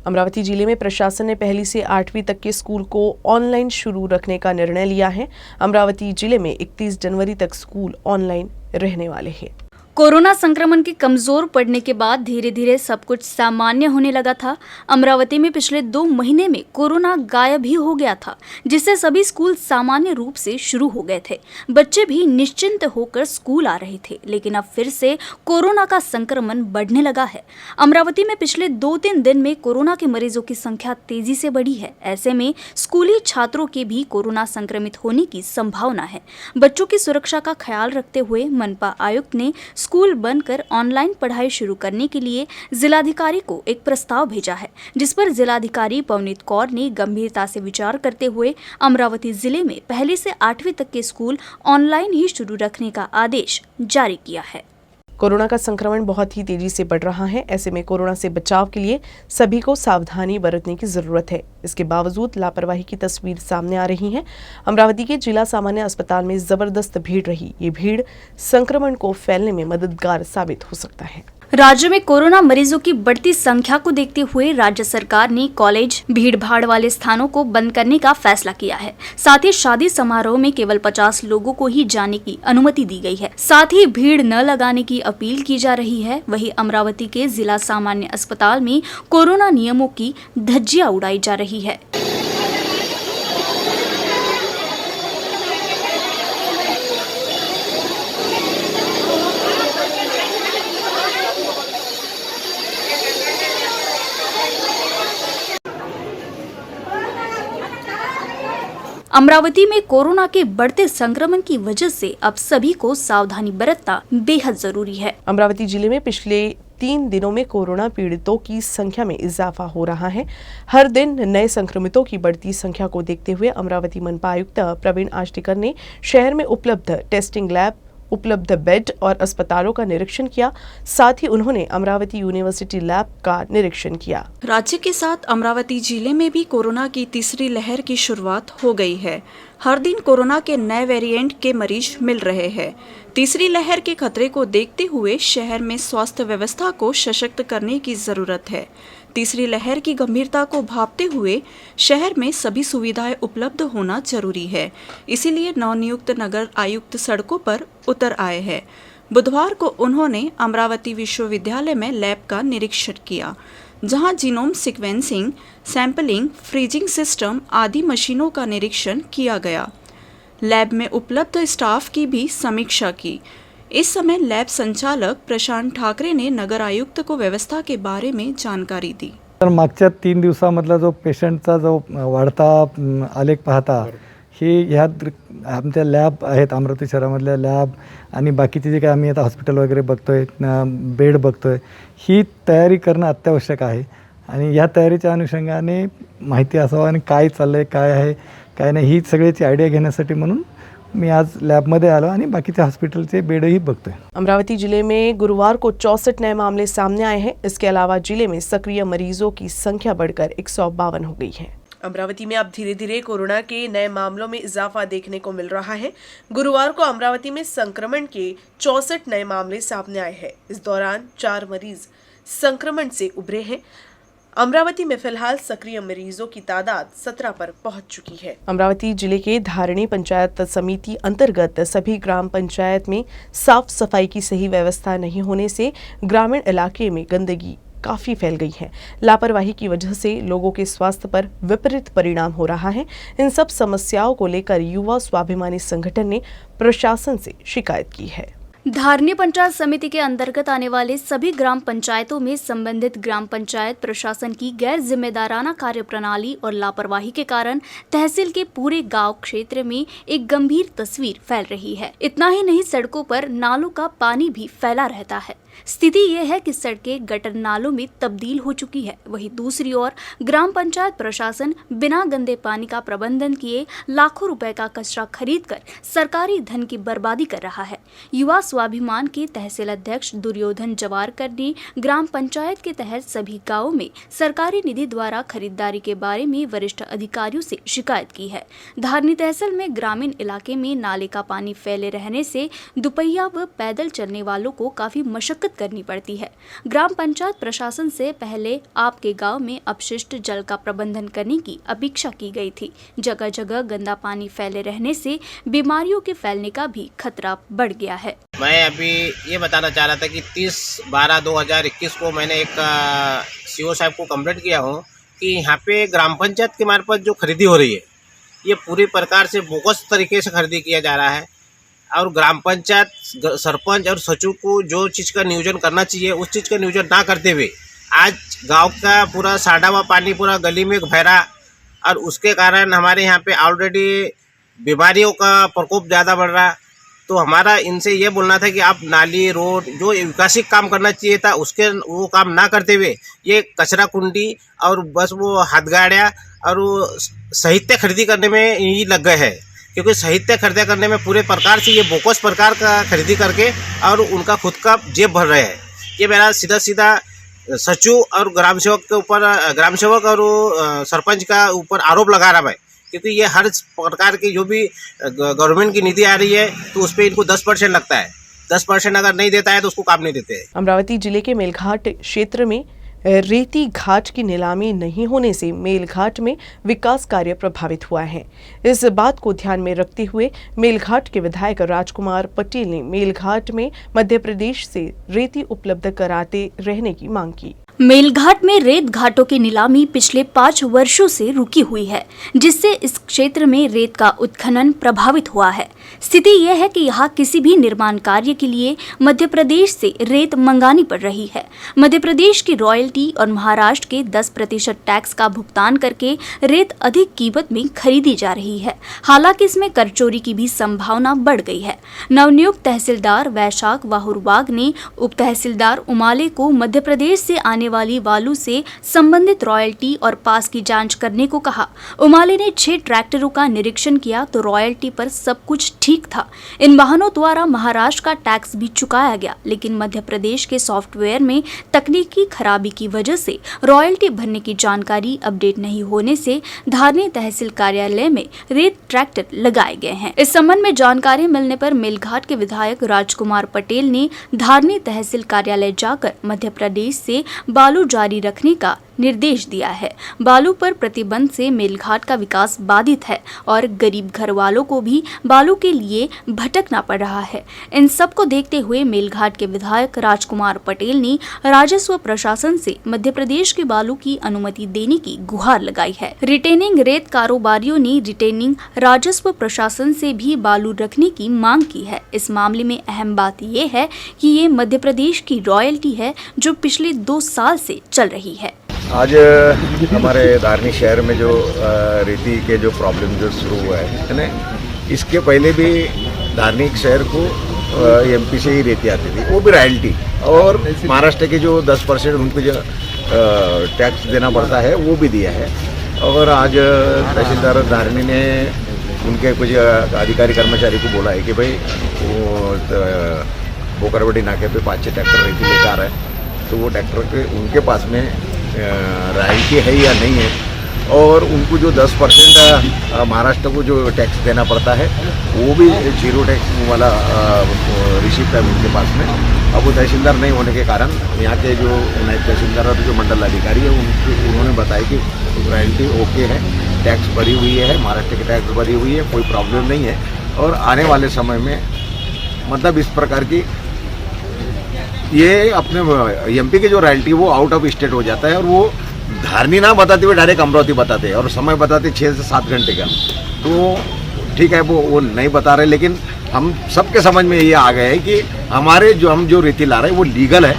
अमरावती जिले में प्रशासन ने पहली से 8वीं तक के स्कूल को ऑनलाइन शुरू रखने का निर्णय लिया है। अमरावती जिले में 31 जनवरी तक स्कूल ऑनलाइन रहने वाले हैं। कोरोना संक्रमण के कमजोर पड़ने के बाद धीरे धीरे सब कुछ सामान्य होने लगा था। अमरावती में पिछले 2 महीने में कोरोना गायब ही हो गया था, जिससे सभी स्कूल सामान्य रूप से शुरू हो गए थे। बच्चे भी निश्चिंत होकर स्कूल आ रहे थे, लेकिन अब फिर से कोरोना का संक्रमण बढ़ने लगा है। अमरावती में पिछले 2-3 दिन में कोरोना के मरीजों की संख्या तेजी से बढ़ी है। ऐसे में स्कूली छात्रों के भी कोरोना संक्रमित होने की संभावना है। बच्चों की सुरक्षा का ख्याल रखते हुए मनपा आयुक्त ने स्कूल बंद कर ऑनलाइन पढ़ाई शुरू करने के लिए जिलाधिकारी को एक प्रस्ताव भेजा है, जिस पर जिलाधिकारी पवनीत कौर ने गंभीरता से विचार करते हुए अमरावती जिले में पहली से 8वीं तक के स्कूल ऑनलाइन ही शुरू रखने का आदेश जारी किया है। कोरोना का संक्रमण बहुत ही तेजी से बढ़ रहा है। ऐसे में कोरोना से बचाव के लिए सभी को सावधानी बरतने की जरूरत है। इसके बावजूद लापरवाही की तस्वीर सामने आ रही है। अमरावती के जिला सामान्य अस्पताल में जबरदस्त भीड़ रही। ये भीड़ संक्रमण को फैलने में मददगार साबित हो सकता है। राज्य में कोरोना मरीजों की बढ़ती संख्या को देखते हुए राज्य सरकार ने कॉलेज, भीड़ भाड़ वाले स्थानों को बंद करने का फैसला किया है। साथ ही शादी समारोह में केवल 50 लोगों को ही जाने की अनुमति दी गई है। साथ ही भीड़ न लगाने की अपील की जा रही है। वहीं अमरावती के जिला सामान्य अस्पताल में कोरोना नियमों की धज्जियां उड़ाई जा रही है। अमरावती में कोरोना के बढ़ते संक्रमण की वजह से अब सभी को सावधानी बरतना बेहद जरूरी है। अमरावती जिले में पिछले 3 दिनों में कोरोना पीड़ितों की संख्या में इजाफा हो रहा है। हर दिन नए संक्रमितों की बढ़ती संख्या को देखते हुए अमरावती मनपा आयुक्त प्रवीण आष्टीकर ने शहर में उपलब्ध टेस्टिंग लैब, उपलब्ध बेड और अस्पतालों का निरीक्षण किया। साथ ही उन्होंने अमरावती यूनिवर्सिटी लैब का निरीक्षण किया। राज्य के साथ अमरावती जिले में भी कोरोना की तीसरी लहर की शुरुआत हो गई है। हर दिन कोरोना के नए वेरिएंट के मरीज मिल रहे हैं। तीसरी लहर के खतरे को देखते हुए शहर में स्वास्थ्य व्यवस्था को सशक्त करने की जरूरत है। तीसरी लहर की गंभीरता को भांपते हुए शहर में सभी सुविधाएं उपलब्ध होना जरूरी है। इसीलिए नवनियुक्त नगर आयुक्त सड़कों पर उतर आए हैं। बुधवार को उन्होंने अमरावती विश्वविद्यालय में लैब का निरीक्षण किया, जहां genome sequencing, sampling, freezing system आदि मशीनों का निरीक्षण किया गया। लैब में उपलब्ध स्टाफ की भी समीक्षा की। इस समय लैब संचालक प्रशांत ठाकरे ने नगर आयुक्त को व्यवस्था के बारे में जानकारी दी। तर मागच्या 3 दिवसामधला जो पेशंटचा जो वाढता आलेख पाहता, हे ह्या आमच्या लॅब आहेत अमरावती शहरामधल्या लॅब आणि बाकीचे जे काही आम्ही आता हॉस्पिटल वगैरे बघतोय, बेड बघतोय, ही तयारी करणं अत्यावश्यक आहे। आणि या तयारीच्या अनुषंगाने माहिती असावं आणि काय चाललंय, काय आहे, काय नाही, ही सगळ्याची आयडिया घेण्यासाठी म्हणून मैं आज लैब में आलो और बाकी हॉस्पिटल से बेड ही बघतोय। अमरावती जिले में गुरुवार को 64 नए मामले सामने आए हैं। इसके अलावा जिले में सक्रिय मरीजों की संख्या बढ़कर 152 हो गई है। अमरावती में अब धीरे धीरे कोरोना के नए मामलों में इजाफा देखने को मिल रहा है। गुरुवार को अमरावती में संक्रमण के 64 नए मामले सामने आए हैं। इस दौरान 4 मरीज संक्रमण से उभरे हैं। अमरावती में फिलहाल सक्रिय मरीजों की तादाद 17 पर पहुंच चुकी है। अमरावती जिले के धारणी पंचायत समिति अंतर्गत सभी ग्राम पंचायत में साफ सफाई की सही व्यवस्था नहीं होने से ग्रामीण इलाके में गंदगी काफी फैल गई है। लापरवाही की वजह से लोगों के स्वास्थ्य पर विपरीत परिणाम हो रहा है। इन सब समस्याओं को लेकर युवा स्वाभिमानी संगठन ने प्रशासन से शिकायत की है। धारणी पंचायत समिति के अंतर्गत आने वाले सभी ग्राम पंचायतों में संबंधित ग्राम पंचायत प्रशासन की गैर जिम्मेदाराना कार्यप्रणाली और लापरवाही के कारण तहसील के पूरे गांव क्षेत्र में एक गंभीर तस्वीर फैल रही है। इतना ही नहीं, सड़कों पर नालों का पानी भी फैला रहता है। स्थिति यह है कि सड़कें गटर नालों में तब्दील हो चुकी है। वहीं दूसरी ओर ग्राम पंचायत प्रशासन बिना गंदे पानी का प्रबंधन किए लाखों रुपए का कचरा खरीदकर सरकारी धन की बर्बादी कर रहा है। युवा स्वाभिमान के तहसील अध्यक्ष दुर्योधन जवारकर ने ग्राम पंचायत के तहत सभी गांवों में सरकारी निधि द्वारा खरीदारी के बारे में वरिष्ठ अधिकारियों से शिकायत की है। धारणी तहसील में ग्रामीण इलाके में नाले का पानी फैले रहने से दुपहिया व पैदल चलने वालों को काफी मशक्कत मशक्कत करनी पड़ती है। ग्राम पंचायत प्रशासन से पहले आपके गांव में अपशिष्ट जल का प्रबंधन करने की अपेक्षा की गई थी। जगह जगह गंदा पानी फैले रहने से बीमारियों के फैलने का भी खतरा बढ़ गया है। मैं अभी ये बताना चाह रहा था कि 30/12/2021 को मैंने एक सीओ साहब को कंप्लेंट किया हूँ कि यहाँ पे ग्राम पंचायत के मार्फत जो खरीदी हो रही है ये पूरी प्रकार से बोगस तरीके से खरीदी किया जा रहा है और ग्राम पंचायत, सरपंच और सचिव को जो चीज़ का नियोजन करना चाहिए उस चीज़ का नियोजन ना करते हुए आज गांव का पूरा साड़ा हुआ पानी पूरा गली में भरा और उसके कारण हमारे यहाँ पे ऑलरेडी बीमारियों का प्रकोप ज़्यादा बढ़ रहा। तो हमारा इनसे ये बोलना था कि आप नाली, रोड जो विकासिक काम करना चाहिए था उसके वो काम ना करते हुए ये कचरा कुंडी और बस वो हाथगाड़ियाँ और वो साहित्य खरीदी करने में ही लग गए हैं, क्योंकि साहित्य खरीदा करने में पूरे प्रकार से ये बोकस प्रकार का खरीदी करके और उनका खुद का जेब भर रहे हैं। ये मेरा सीधा सीधा सचिव और ग्राम सेवक के ऊपर, ग्राम सेवक और सरपंच का ऊपर आरोप लगा रहा है, क्योंकि ये हर प्रकार की जो भी गवर्नमेंट की नीति आ रही है तो उस पर इनको 10% लगता है। 10% अगर नहीं देता है तो उसको काम नहीं देते। अमरावती जिले के मेलघाट क्षेत्र में रेती घाट की नीलामी नहीं होने से मेलघाट में विकास कार्य प्रभावित हुआ है। इस बात को ध्यान में रखते हुए मेलघाट के विधायक राजकुमार पटेल ने मेलघाट में मध्य प्रदेश से रेती उपलब्ध कराते रहने की मांग की। मेलघाट में रेत घाटों की नीलामी पिछले 5 वर्षों से रुकी हुई है, जिससे इस क्षेत्र में रेत का उत्खनन प्रभावित हुआ है। स्थिति यह है कि यहाँ किसी भी निर्माण कार्य के लिए मध्य प्रदेश से रेत मंगानी पड़ रही है। मध्य प्रदेश की रॉयल्टी और महाराष्ट्र के 10% टैक्स का भुगतान करके रेत अधिक कीमत में खरीदी जा रही है। हालांकि इसमें कर चोरी की भी संभावना बढ़ गई है। नवनियुक्त तहसीलदार वैशाख वाहुरबाग ने उप तहसीलदार उमाले को मध्य प्रदेश से आने वाली बालू से संबंधित रॉयल्टी और पास की जांच करने को कहा। उमाले ने 6 ट्रैक्टरों का निरीक्षण किया तो रॉयल्टी पर सब कुछ ठीक था। इन वाहनों द्वारा महाराष्ट्र का टैक्स भी चुकाया गया, लेकिन मध्य प्रदेश के सॉफ्टवेयर में तकनीकी खराबी की वजह से रॉयल्टी भरने की जानकारी अपडेट नहीं होने से धारनी तहसील कार्यालय में रेत ट्रैक्टर लगाए गए हैं। इस संबंध में जानकारी मिलने पर मेलघाट के विधायक राजकुमार पटेल ने धारनी तहसील कार्यालय जाकर मध्य प्रदेश से बालू जारी रखने का निर्देश दिया है। बालू पर प्रतिबंध से मेलघाट का विकास बाधित है और गरीब घर वालों को भी बालू के लिए भटकना पड़ रहा है। इन सब को देखते हुए मेलघाट के विधायक राजकुमार पटेल ने राजस्व प्रशासन से मध्य प्रदेश के बालू की अनुमति देने की गुहार लगाई है। रिटेनिंग रेत कारोबारियों ने रिटेनिंग राजस्व प्रशासन से भी बालू रखने की मांग की है। इस मामले में अहम बात यह है कि ये मध्य प्रदेश की रॉयल्टी है जो पिछले 2 साल से चल रही है। आज हमारे धारनी शहर में जो रेती के जो प्रॉब्लम जो शुरू हुआ है ना, इसके पहले भी धारनी शहर को एमपी से ही रेती आती थी, वो भी रॉयल्टी, और महाराष्ट्र के जो 10% उनको जो टैक्स देना पड़ता है वो भी दिया है। और आज तहसीलदार धारनी ने उनके कुछ अधिकारी कर्मचारी को बोला है कि भाई वो बोकरवटी नाके पे 5-6 ट्रैक्टर रेती लेकर आ रहा है, तो वो ट्रैक्टर के उनके पास में रॉयल्टी है या नहीं है, और उनको जो 10% महाराष्ट्र को जो टैक्स देना पड़ता है वो भी 0 टैक्स वाला रिसिप्ट है उनके पास में। अब वो तहसीलदार नहीं होने के कारण यहाँ के जो नायब तहसीलदार और जो मंडल अधिकारी है उन्होंने बताया कि रॉयल्टी ओके है, टैक्स भरी हुई है, महाराष्ट्र की टैक्स भरी हुई है, कोई प्रॉब्लम नहीं है। और आने वाले समय में मतलब इस प्रकार की ये अपने एमपी के जो रॉयल्टी वो आउट ऑफ स्टेट हो जाता है, और वो धारनी ना बताते हुए डायरेक्ट अमरावती बताते हैं, और समय बताते 6 से 7 घंटे का। तो ठीक है वो नहीं बता रहे, लेकिन हम सबके समझ में ये आ गया है कि हमारे हम जो रेती ला रहे हैं वो लीगल है,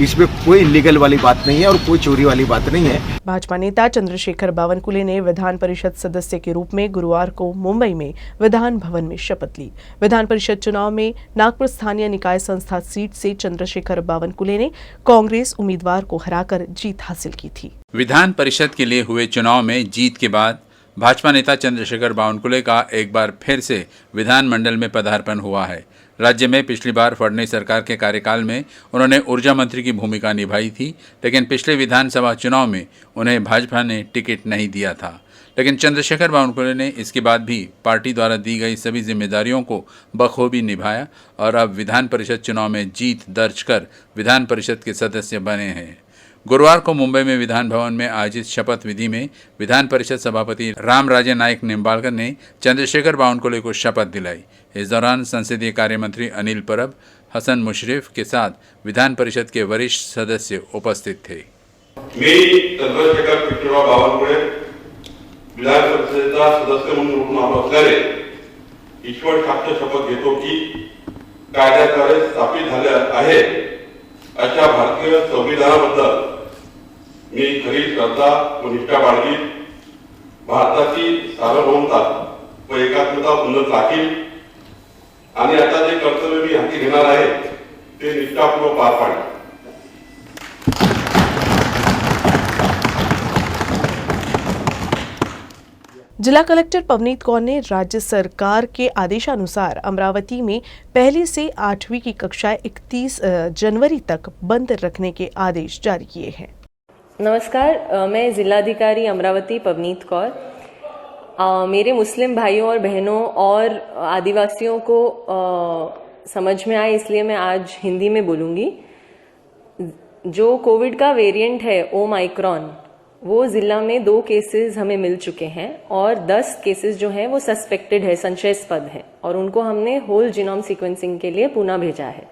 इसमें कोई इलीगल वाली बात नहीं है और कोई चोरी वाली बात नहीं है। भाजपा नेता चंद्रशेखर बावनकुले ने विधान परिषद सदस्य के रूप में गुरुवार को मुंबई में विधान भवन में शपथ ली। विधान परिषद चुनाव में नागपुर स्थानीय निकाय संस्था सीट से चंद्रशेखर बावनकुले ने कांग्रेस उम्मीदवार को हराकर जीत हासिल की थी। विधान परिषद के लिए हुए चुनाव में जीत के बाद भाजपा नेता चंद्रशेखर बावनकुले का एक बार फिर से विधानमंडल में पदार्पण हुआ है। राज्य में पिछली बार फडणवीस सरकार के कार्यकाल में उन्होंने ऊर्जा मंत्री की भूमिका निभाई थी, लेकिन पिछले विधानसभा चुनाव में उन्हें भाजपा ने टिकट नहीं दिया था। लेकिन चंद्रशेखर बावनकुले ने इसके बाद भी पार्टी द्वारा दी गई सभी जिम्मेदारियों को बखूबी निभाया और अब विधान परिषद चुनाव में जीत दर्ज कर विधान परिषद के सदस्य बने हैं। गुरुवार को मुंबई में विधान भवन में आयोजित शपथ विधि में विधान परिषद सभापति रामराजे नाईक निंबाळकर ने चंद्रशेखर बावनकुले को शपथ दिलाई। इस दौरान संसदीय कार्य मंत्री अनिल परब, हसन मुशर्रफ के साथ विधान परिषद के वरिष्ठ सदस्य उपस्थित थे। मी चंद्रशेखर पिंटूराव बावनकुळे विधान परिषदेचा सदस्य म्हणून निवडून आलो असल्याने ईश्वर साक्ष शपथ घेतो की कायद्याद्वारे स्थापित झाले आहे अशा भारतीय संविधानाबद्दल मी खरी श्रद्धा व निष्ठा बाळगी भारताची सार्वभौमता व एकात्मता उन्नत राखील आणि आता जे कर्तव्य मी हाती घेणार आहे ते निष्ठापूर्वक पार पाडेल। जिला कलेक्टर पवनीत कौर ने राज्य सरकार के आदेशानुसार अमरावती में पहली से 8वीं की कक्षाएं 31 जनवरी तक बंद रखने के आदेश जारी किए हैं। नमस्कार, मैं जिलाधिकारी अमरावती पवनीत कौर। मेरे मुस्लिम भाइयों और बहनों और आदिवासियों को समझ में आए इसलिए मैं आज हिंदी में बोलूँगी। जो कोविड का वेरिएंट है ओमाइक्रॉन, वो ज़िला में 2 केसेस हमें मिल चुके हैं और 10 केसेस जो हैं वो सस्पेक्टेड है, संशयास्पद है और उनको हमने होल जीनोम सीक्वेंसिंग के लिए पुणे भेजा है।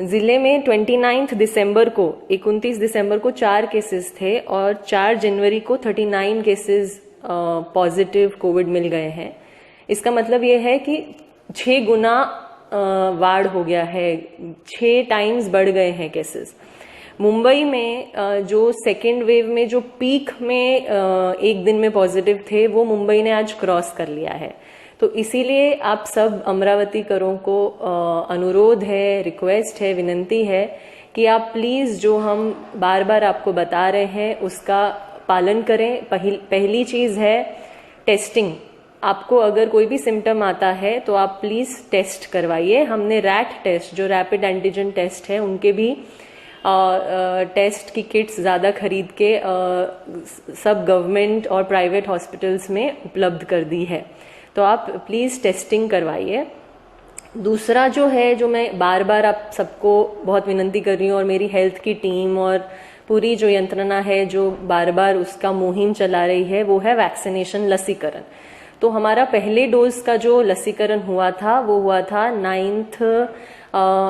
ज़िले में 29 दिसंबर को 4 केसेस थे और 4 जनवरी को 39 केसेस पॉजिटिव कोविड मिल गए हैं। इसका मतलब ये है कि 6 गुना वाढ़ हो गया है, 6 टाइम्स बढ़ गए हैं केसेस। मुंबई में जो सेकेंड वेव में जो पीक में एक दिन में पॉजिटिव थे वो मुंबई ने आज क्रॉस कर लिया है। तो इसीलिए आप सब अमरावतीकरों को अनुरोध है, रिक्वेस्ट है, विनंती है कि आप प्लीज़ जो हम बार बार आपको बता रहे हैं उसका पालन करें। पहली चीज़ है टेस्टिंग। आपको अगर कोई भी सिम्टम आता है तो आप प्लीज़ टेस्ट करवाइए। हमने रैट टेस्ट, जो रैपिड एंटीजन टेस्ट है, उनके भी टेस्ट की किट्स ज़्यादा खरीद के सब गवर्नमेंट और प्राइवेट हॉस्पिटल्स में उपलब्ध कर दी है। तो आप प्लीज़ टेस्टिंग करवाइए। दूसरा जो है, जो मैं बार बार आप सबको बहुत विनंती कर रही हूँ और मेरी हेल्थ की टीम और पूरी जो यंत्रणा है जो बार बार उसका मुहिम चला रही है, वो है वैक्सीनेशन, लसीकरण। तो हमारा पहले डोज का जो लसीकरण हुआ था वो हुआ था 9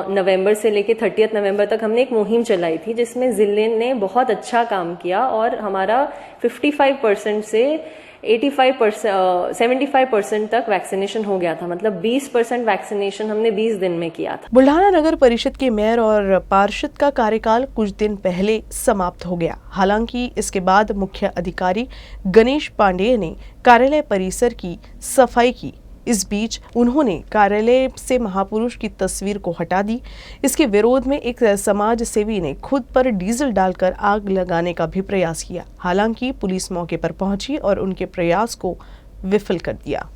नवंबर से लेके 30 नवंबर तक हमने एक मुहिम चलाई थी जिसमें जिले ने बहुत अच्छा काम किया और हमारा 55% से 75% तक वैक्सीनेशन हो गया था। मतलब 20% वैक्सीनेशन हमने 20 दिन में किया था। बुल्ढाना नगर परिषद के मेयर और पार्षद का कार्यकाल कुछ दिन पहले समाप्त हो गया। हालांकि इसके बाद मुख्य अधिकारी गणेश पांडेय ने कार्यालय परिसर की सफाई की। इस बीच उन्होंने कार्यालय से महापुरुष की तस्वीर को हटा दी। इसके विरोध में एक समाज सेवी ने खुद पर डीजल डालकर आग लगाने का भी प्रयास किया। हालांकि पुलिस मौके पर पहुंची और उनके प्रयास को विफल कर दिया।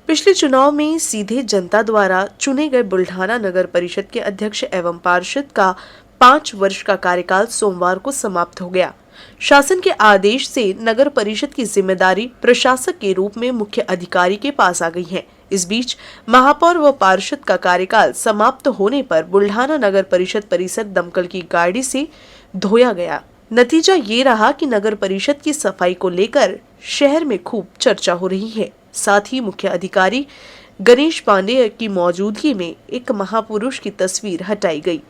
पिछले चुनाव में सीधे जनता द्वारा चुने गए बुल्ढाना नगर परिषद के अध्यक्ष एवं पार्षद का 5 वर्ष का कार्यकाल सोमवार को समाप्त हो गया। शासन के आदेश से नगर परिषद की जिम्मेदारी प्रशासक के रूप में मुख्य अधिकारी के पास आ गई है। इस बीच महापौर व पार्षद का कार्यकाल समाप्त होने पर बुल्ढाना नगर परिषद परिसर दमकल की गाड़ी से धोया गया। नतीजा ये रहा कि नगर परिषद की सफाई को लेकर शहर में खूब चर्चा हो रही है। साथ ही मुख्य अधिकारी गणेश पांडेय की मौजूदगी में एक महापुरुष की तस्वीर हटाई गई।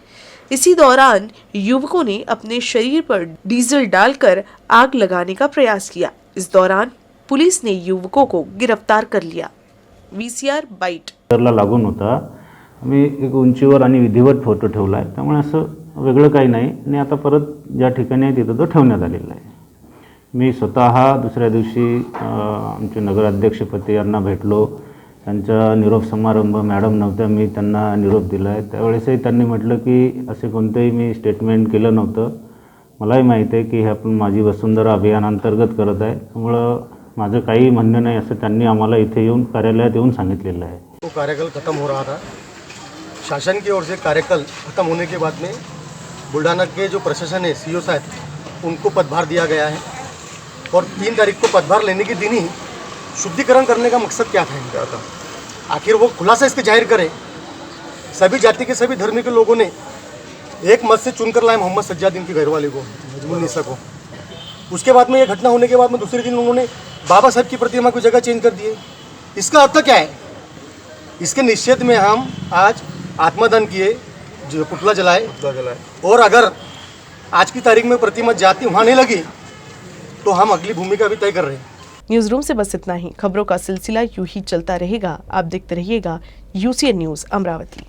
इसी दौरान युवकों ने अपने शरीर पर डीजल डालकर आग लगाने का प्रयास किया। इस दौरान पुलिस ने युवकों को गिरफ्तार कर लिया। VCR बाईट ला लागून होता। आम्ही एक उंचीवर आणि विधिवत फोटो ठेवला आहे, त्यामुळे असं वेगळं काही नाही आणि आता परत ज्या ठिकाणी आहे तिथं तो ठेवण्यात आलेला आहे। मी स्वतः दुसऱ्या दिवशी आमचे नगराध्यक्षपती यांना भेटलो। त्यांचा निरोप समारंभ मॅडम नव्हत्या, मी त्यांना निरोप दिला आहे। त्यावेळेसही त्यांनी म्हटलं की असे कोणतेही मी स्टेटमेंट केलं नव्हतं। मलाही माहिती आहे की हे आपण माझी वसुंधरा अभियान अंतर्गत करत आहे, त्यामुळं माझं काही म्हणणं नाही असं त्यांनी आम्हाला इथे येऊन कार्यालयात येऊन सांगितलेलं आहे। वो कार्यकाल ख़त्म हो रहा था। शासन की ओर से कार्यकाल ख़त्म होने के बाद में बुल्ढाना के जो प्रशासन है, CO साहब, उनको पदभार दिया गया है और 3 तारीख को पदभार लेने के दिन ही शुद्धिकरण करने का मकसद क्या था इनका था? आखिर वो खुलासा इसके जाहिर करे। सभी जाति के सभी धर्म के लोगों ने एक मत से चुनकर लाए मोहम्मद सज्जाद की घरवाली को, नजमुन्निसा को। उसके बाद में ये घटना होने के बाद में दूसरे दिन उन्होंने बाबा साहब की प्रतिमा की जगह चेंज कर दी है। इसका अर्थ क्या है? इसके निषेध में हम आज आत्मदान किए, जो पुतला जलाए, और अगर आज की तारीख में प्रतिमा जाती वहाँ नहीं लगी तो हम अगली भूमिका भी तय कर रहे हैं। न्यूज रूम से बस इतना ही। खबरों का सिलसिला यूं ही चलता रहेगा। आप देखते रहिएगा UCN न्यूज अमरावती।